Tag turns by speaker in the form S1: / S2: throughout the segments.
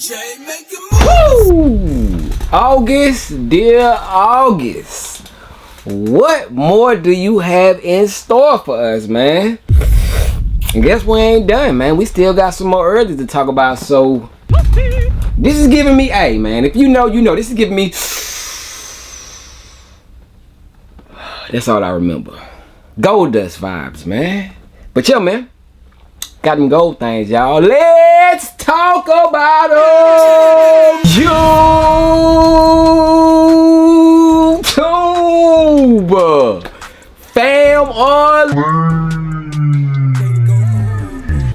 S1: Jay, make it move.
S2: August, dear August, what more do you have in store for us, man? And guess we ain't done, man. We still got some more early to talk about. So this is giving me, hey man, if you know, you know, this is giving me, that's all I remember, gold dust vibes, man. But yo, man, got them gold things, y'all. Let's talk about them. YouTube fam on.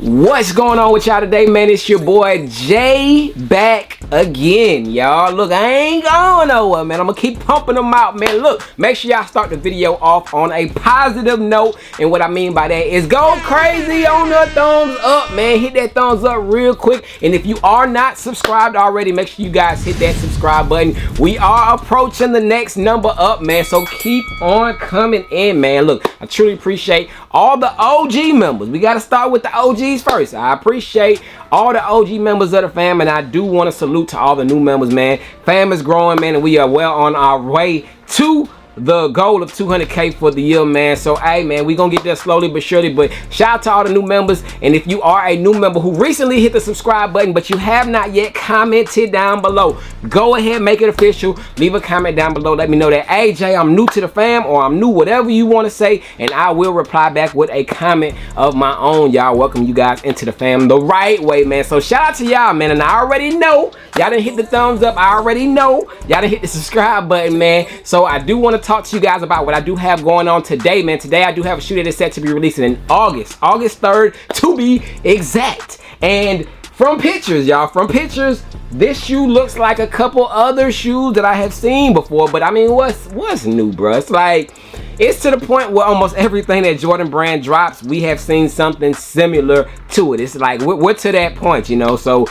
S2: What's going on with y'all today, man? It's your boy Jay back again, y'all. Look, I ain't going nowhere, man. I'm gonna keep pumping them out, man. Look, make sure y'all start the video off on a positive note, and what I mean by that is go crazy on the thumbs up, man. Hit that thumbs up real quick, and if you are not subscribed already, make sure you guys hit that subscribe button. We are approaching the next number up, man, so keep on coming in, man. Look, I truly appreciate all the OG members. We got to start with the OGs first. I appreciate all the OG members of the fam, and I do want to salute to all the new members, man. Fam is growing, man, and we are well on our way to the goal of 200K for the year, man. So hey, man, we gonna get there slowly but surely. But shout out to all the new members, and if you are a new member who recently hit the subscribe button but you have not yet commented down below, go ahead, make it official. Leave a comment down below, let me know that, hey Jay, I'm new to the fam, or I'm new, whatever you want to say, and I will reply back with a comment of my own. Y'all, welcome you guys into the fam the right way, man. So shout out to y'all, man, and I already know y'all done hit the thumbs up. I already know y'all done hit the subscribe button, man. So I do want to talk to you guys about what I do have going on today, man. Today I do have a shoe that is set to be releasing in August 3rd to be exact. And from pictures, y'all, from pictures, this shoe looks like a couple other shoes that I have seen before. But I mean, what's new, bruh? It's like, it's to the point where almost everything that Jordan brand drops, we have seen something similar to it. It's like we're to that point, you know. So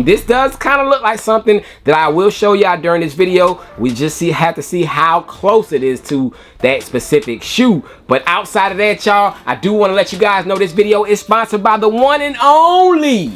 S2: this does kind of look like something that I will show y'all during this video. We just have to see how close it is to that specific shoe. But outside of that, y'all, I do want to let you guys know this video is sponsored by the one and only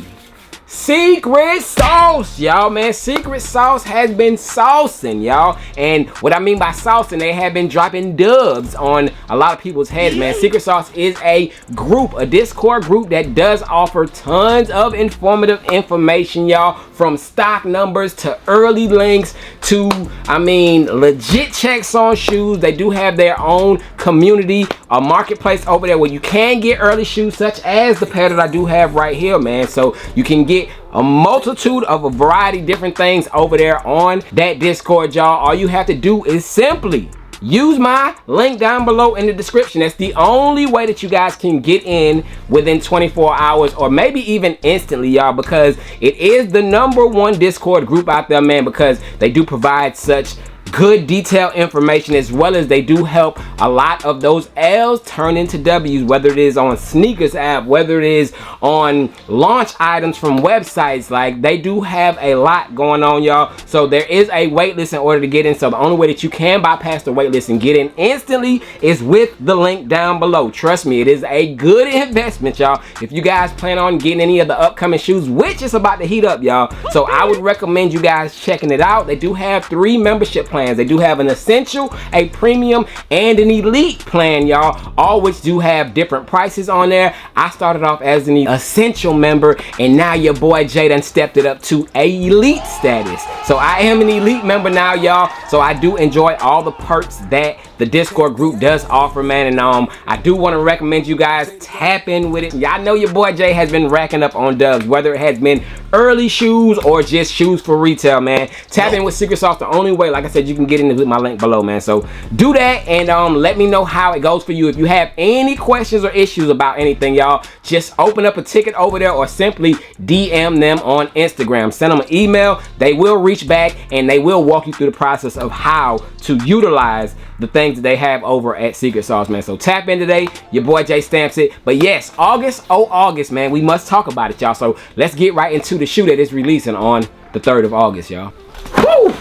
S2: Secret Sauce, y'all, man. Secret Sauce has been saucing, y'all, and what I mean by saucing, they have been dropping dubs on a lot of people's heads, man. Secret Sauce is a group, a Discord group that does offer tons of informative information, y'all, from stock numbers to early links to, I mean, legit checks on shoes. They do have their own community, a marketplace over there where you can get early shoes such as the pair that I do have right here, man. So you can get a multitude of a variety of different things over there on that Discord, y'all. All you have to do is simply use my link down below in the description. That's the only way that you guys can get in within 24 hours or maybe even instantly, y'all, because it is the #1 Discord group out there, man, because they do provide such good detailed information, as well as they do help a lot of those L's turn into W's, whether it is on sneakers app, whether it is on launch items from websites. Like, they do have a lot going on, y'all. So there is a wait list in order to get in. So the only way that you can bypass the wait list and get in instantly is with the link down below. Trust me, it is a good investment, y'all, if you guys plan on getting any of the upcoming shoes, which is about to heat up, y'all. So I would recommend you guys checking it out. They do have 3 membership plans. They do have an essential, a premium, and an elite plan, y'all, all which do have different prices on there. I started off as an essential member, and now your boy Jay done stepped it up to a elite status. So I am an elite member now, y'all. So I do enjoy all the perks that the Discord group does offer, man. And I do want to recommend you guys tap in with it. Y'all know your boy Jay has been racking up on dubs, whether it has been early shoes or just shoes for retail, man. Tap in with Secret Sauce the only way. Like I said, you can get in with my link below, man. So do that, and let me know how it goes for you. If you have any questions or issues about anything, y'all, just open up a ticket over there or simply DM them on Instagram. Send them an email. They will reach back and they will walk you through the process of how to utilize the things that they have over at Secret Sauce, man. So tap in today. Your boy Jay stamps it. But yes, August, oh August, man, we must talk about it, y'all. So let's get right into the shoe that is releasing on the 3rd of August, y'all. Woo!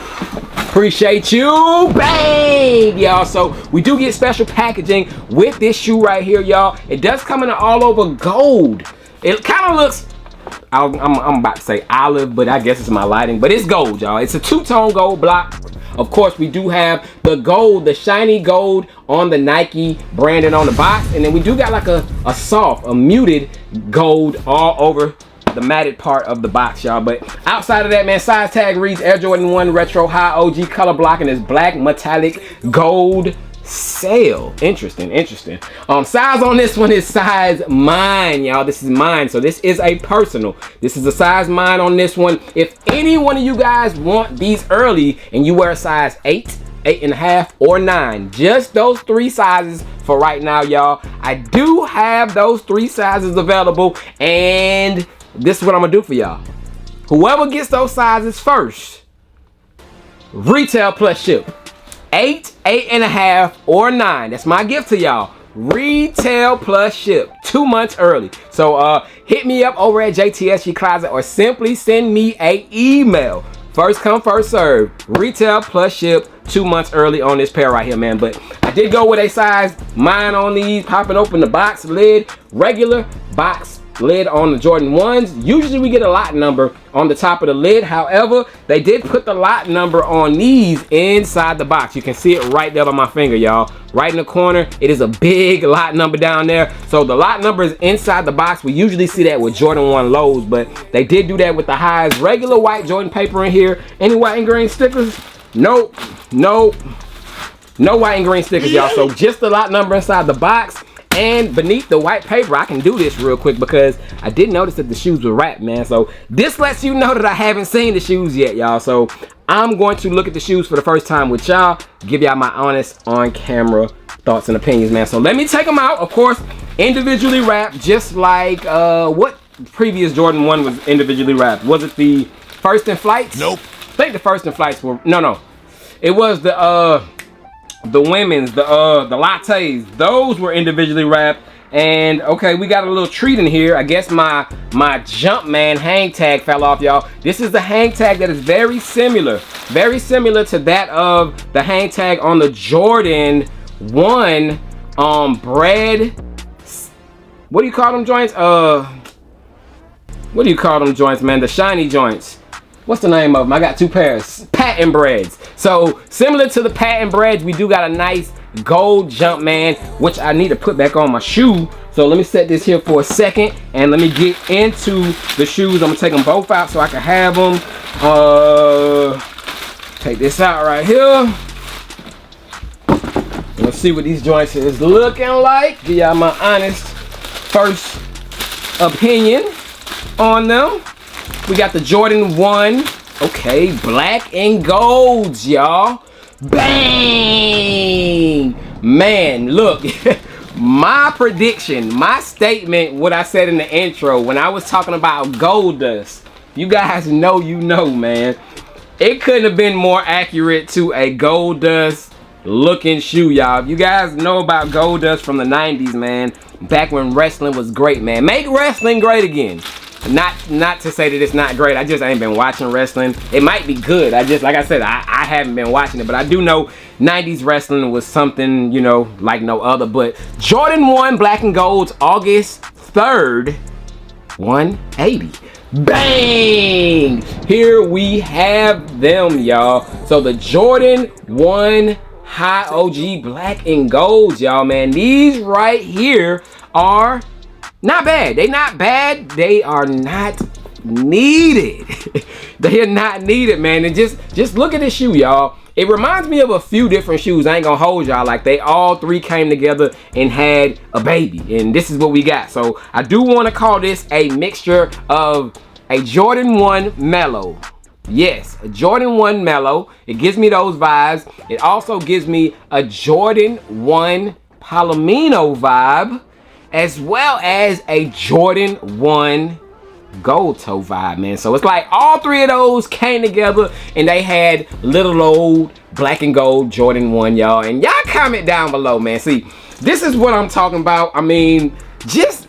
S2: Appreciate you, babe, y'all. So we do get special packaging with this shoe right here, y'all. It does come in an all over gold. It kind of looks I'm about to say olive, but I guess it's my lighting. But it's gold, y'all. It's a two-tone gold block. Of course, we do have the gold, the shiny gold on the Nike branding on the box. And then we do got like a soft, a muted gold all over the matted part of the box, y'all. But outside of that, man, size tag reads Air Jordan 1 Retro High OG color block, and it's black metallic gold sail. Interesting. Size on this one is size mine, y'all. This is mine, so this is a personal. This is a size mine on this one. If any one of you guys want these early and you wear a size 8, 8.5, or 9, just those 3 sizes for right now, y'all. I do have those 3 sizes available, and this is what I'm gonna do for y'all. Whoever gets those sizes first, retail plus ship. 8, 8.5, or 9. That's my gift to y'all. Retail plus ship, 2 months early. So hit me up over at JTSG Closet, or simply send me a email. First come, first serve. Retail plus ship, 2 months early on this pair right here, man. But I did go with a size mine on these. Popping open the box lid, regular box lid on the Jordan 1s. Usually we get a lot number on the top of the lid. However, they did put the lot number on these inside the box. You can see it right there by my finger, y'all. Right in the corner. It is a big lot number down there. So the lot number is inside the box. We usually see that with Jordan 1 lows, but they did do that with the highs. Regular white Jordan paper in here. Any white and green stickers? Nope. No white and green stickers, y'all. So just the lot number inside the box. And beneath the white paper, I can do this real quick because I did notice that the shoes were wrapped, man. So this lets you know that I haven't seen the shoes yet, y'all. So I'm going to look at the shoes for the first time with y'all, give y'all my honest on-camera thoughts and opinions, man. So let me take them out. Of course, individually wrapped, just like what previous Jordan 1 was individually wrapped. Was it the First in Flights?
S1: Nope.
S2: I think the First in Flights were, no. It was the women's, the lattes. Those were individually wrapped. And okay, we got a little treat in here. I guess my Jumpman hang tag fell off, y'all. This is the hang tag that is very similar to that of the hang tag on the Jordan 1 bread. What do you call them joints? What do you call them joints, man? The shiny joints. What's the name of them? I got 2 pairs. Patent breads. So similar to the patent breads, we do got a nice gold Jumpman, which I need to put back on my shoe. So let me set this here for a second and let me get into the shoes. I'm gonna take them both out so I can have them. Take this out right here. Let's see what these joints is looking like. Give y'all my honest first opinion on them. We got the Jordan 1, okay, black and golds, y'all. Bang! Man, look, my prediction, my statement, what I said in the intro when I was talking about gold dust, you guys know, man. It couldn't have been more accurate to a gold dust looking shoe, y'all. You guys know about gold dust from the 90s, man. Back when wrestling was great, man. Make wrestling great again. Not to say that it's not great. I just ain't been watching wrestling. It might be good. I just, like I said, I haven't been watching it, but I do know 90s wrestling was something, you know, like no other. But Jordan 1 black and golds, August 3rd, 180. Bang! Here we have them, y'all. So the Jordan 1 high OG black and golds, y'all, man. These right here are not bad. They not bad. They are not needed. They are not needed, man. And just look at this shoe, y'all. It reminds me of a few different shoes. I ain't gonna hold y'all. Like, they all 3 came together and had a baby. And this is what we got. So I do want to call this a mixture of a Jordan 1 Mellow. Yes, a Jordan 1 Mellow. It gives me those vibes. It also gives me a Jordan 1 Palomino vibe, as well as a Jordan 1 gold toe vibe, man. So it's like all 3 of those came together and they had little old black and gold Jordan 1, y'all. And y'all comment down below, man. See, this is what I'm talking about. I mean, just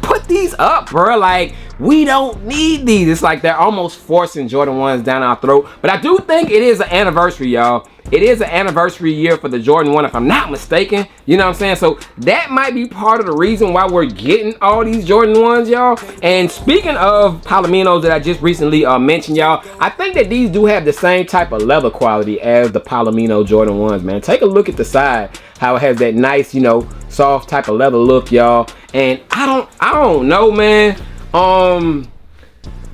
S2: put these up, bro. Like, we don't need these. It's like they're almost forcing Jordan 1s down our throat. But I do think it is an anniversary, y'all. It is an anniversary year for the Jordan 1, if I'm not mistaken. You know what I'm saying? So that might be part of the reason why we're getting all these Jordan 1s, y'all. And speaking of Palominos that I just recently mentioned, y'all, I think that these do have the same type of leather quality as the Palomino Jordan 1s, man. Take a look at the side, how it has that nice, you know, soft type of leather look, y'all. And I don't know, man. I'm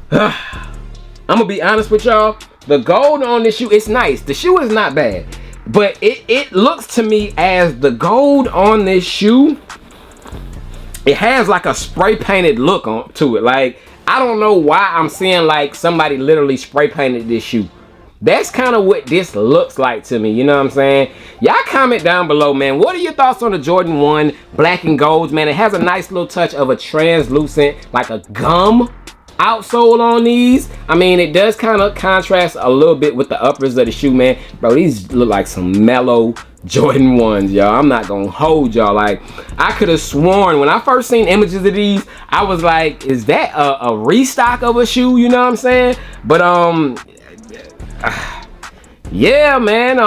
S2: gonna be honest with y'all. The gold on this shoe, it's nice. The shoe is not bad, but it looks to me as the gold on this shoe, it has like a spray painted look on to it. Like, I don't know why I'm seeing like somebody literally spray painted this shoe. That's kind of what this looks like to me, you know what I'm saying? Y'all comment down below, man. What are your thoughts on the Jordan 1 black and golds, man? It has a nice little touch of a translucent, like a gum outsole on these. I mean, it does kind of contrast a little bit with the uppers of the shoe, man. Bro, these look like some mellow Jordan 1s, y'all. I'm not gonna hold y'all. Like, I could have sworn when I first seen images of these, I was like, is that a restock of a shoe? You know what I'm saying? But yeah, man,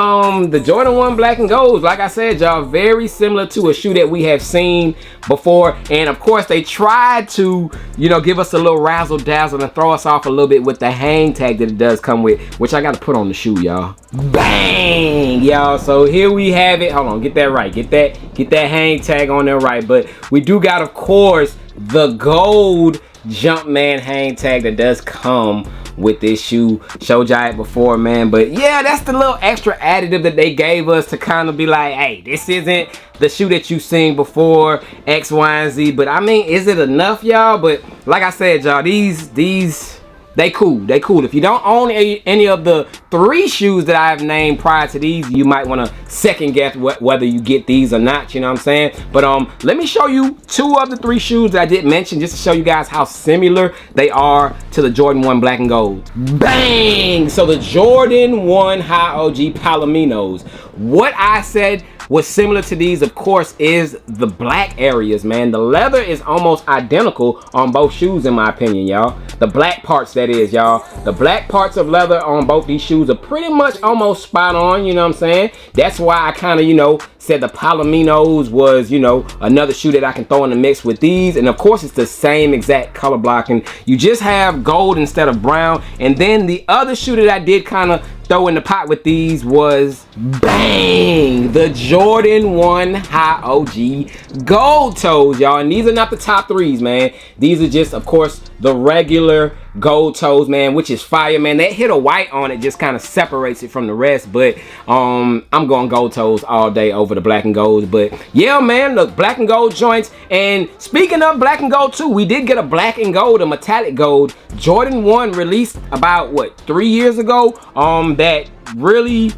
S2: the Jordan 1 black and golds, like I said, y'all, very similar to a shoe that we have seen before. And of course, they tried to, you know, give us a little razzle dazzle and throw us off a little bit with the hang tag that it does come with, which I got to put on the shoe, y'all. Bang, y'all. So here we have it. Hold on, get that right. Get that hang tag on there right. But we do got, of course, the gold Jumpman hang tag that does come with this shoe. Showed y'all it before, man. But yeah, that's the little extra additive that they gave us to kind of be like, hey, this isn't the shoe that you've seen before, X, Y, and Z. But I mean, is it enough, y'all? But like I said, y'all, these they cool. They cool. If you don't own any of the 3 shoes that I have named prior to these, you might want to second guess whether you get these or not. You know what I'm saying? But let me show you 2 of the 3 shoes that I did mention, just to show you guys how similar they are to the Jordan 1 black and gold. Bang! So the Jordan 1 High OG Palominos. What I said was similar to these, of course, is the black areas, man. The leather is almost identical on both shoes, in my opinion, y'all. The black parts, that is, y'all. The black parts of leather on both these shoes are pretty much almost spot on, you know what I'm saying? That's why I kind of, you know, said the Palominos was, you know, another shoe that I can throw in the mix with these. And of course, it's the same exact color blocking. You just have gold instead of brown. And then the other shoe that I did kind of throw in the pot with these was, bang, the Jordan 1 High OG gold toes, y'all. And these are not the top 3s, man. These are just, of course, the regular gold toes, man, which is fire, man. That hit of white on it just kind of separates it from the rest. But I'm going gold toes all day over the black and golds. But yeah, man, look, black and gold joints. And speaking of black and gold too, we did get a black and gold, a metallic gold Jordan 1 released about what, 3 years ago, that really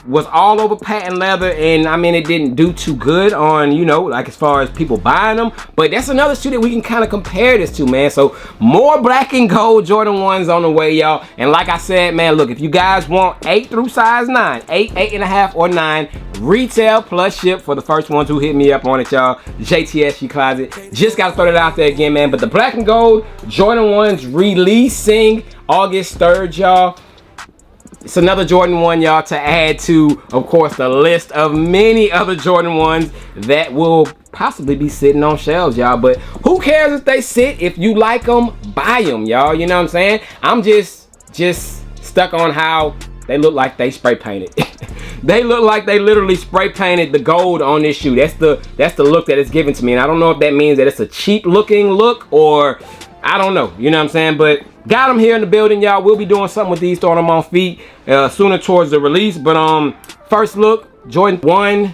S2: was all over patent leather. And I mean, it didn't do too good on, you know, like as far as people buying them. But that's another shoe that we can kind of compare this to, man. So more black and gold Jordan 1s on the way, y'all. And like I said, man, look, if you guys want 8 through size 9, 8, 8.5, or 9, retail plus ship for the first ones who hit me up on it, y'all. JTSG Closet. Just got to throw it out there again, man. But the black and gold Jordan 1s releasing August 3rd, y'all. It's another Jordan 1, y'all, to add to, of course, the list of many other Jordan 1s that will possibly be sitting on shelves, y'all. But who cares if they sit? If you like them, buy them, y'all. You know what I'm saying? I'm just stuck on how they look like they spray painted. They look like they literally spray painted the gold on this shoe. That's the look that it's given to me. And I don't know if that means that it's a cheap looking look or I don't know. You know what I'm saying? But got them here in the building, y'all. We'll be doing something with these, throwing them on feet sooner towards the release. But first look, Jordan 1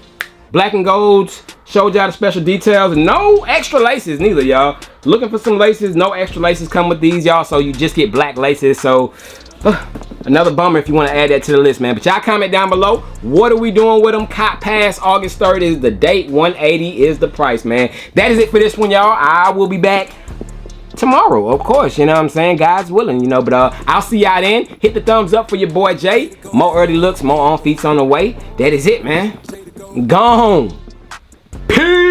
S2: black and golds. Showed y'all the special details. No extra laces neither, y'all. Looking for some laces. No extra laces come with these, y'all. So you just get black laces. So another bummer if you want to add that to the list, man. But y'all comment down below. What are we doing with them? Cop pass. August 3rd is the date. $180 is the price, man. That is it for this one, y'all. I will be back tomorrow, of course, you know what I'm saying, God's willing, you know. But I'll see y'all then. Hit the thumbs up for your boy Jay. More early looks, more on feets on the way. That is it, man. Gone. Peace.